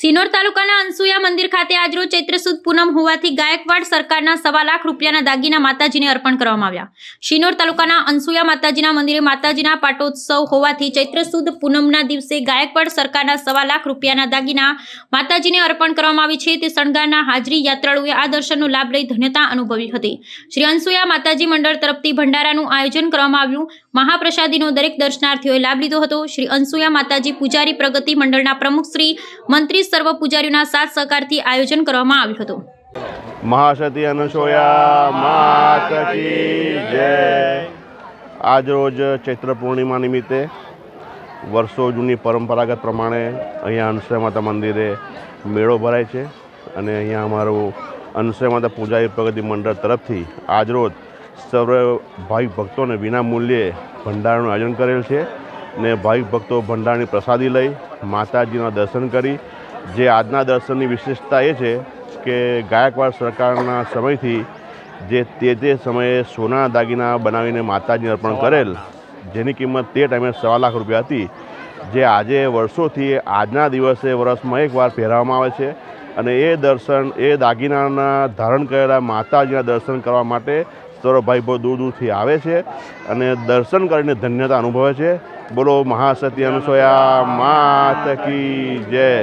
શિનોર તાલુકાના અંસુયા મંદિર ખાતે આજરોજ ચૈત્ર સુદ પૂનમ હોવાથી ગાયકવાડ સરકારના ₹1.25 લાખ રૂપિયાના દાગીના માતાજીને અર્પણ કરવામાં આવ્યા। શિનોર તાલુકાના અંસુયા માતાજીના મંદિરે માતાજીના પાટોત્સવ હોવાથી ચૈત્ર સુદ પૂનમના દિવસે ગાયકવાડ સરકારના ₹1.25 લાખ રૂપિયાના દાગીના માતાજીને અર્પણ કરવામાં આવી છે। તે શણગારના હાજરી યાત્રાળુએ આ દર્શનનો લાભ લઈ ધન્યતા અનુભવી હતી। શ્રી અંસુયા માતાજી મંડળ તરફથી ભંડારાનું આયોજન કરવામાં આવ્યું। મહાપ્રસાદીનો દરેક દર્શનાર્થીઓએ લાભ લીધો હતો। શ્રી અંસુયા માતાજી પૂજારી પ્રગતિ મંડળના પ્રમુખ શ્રી મંત્રી સર્વ પૂજારીઓના સાથ સહકારથી આયોજન કરવામાં આવ્યું હતું। महासती अनसुया माता की जय। आज रोज चैत्र पूर्णिमा निमित्ते वर्षो जूनी परंपरागत प्रमाणे अहींया अंसुया माता मंदिरे मेळो भराय छे अने अहींया अमारुं अंसुया माता पूजारी प्रगति मंडळ तरफथी आज रोज सर्व भाविक भक्तों ने विना मूल्ये भंडारानुं आयोजन करेल छे ने भाविक भक्तो भंडारानी प्रसादी लई माताजीना दर्शन करी। जे आजना दर्शननी विशेषता ए छे कि गायकवाड़ सरकारना समयथी जे ते समये सोना दागीना बनावीने माताजीने अर्पण करेल जेनी किंमत ते टाइमे ₹1.25 लाख रूपिया हती, जे आजे वर्षोथी आजना दिवसे वर्षमां एक वार पहेराववामां आवे छे अने ए दर्शन ए दागीनाना धारण करेला माताजीना दर्शन करवा माटे सर्व भाई बहुत दूर दूरथी आवे छे अने दर्शन करीने धन्यता अनुभवे छे। बोलो महासती अनसुया माता की जय।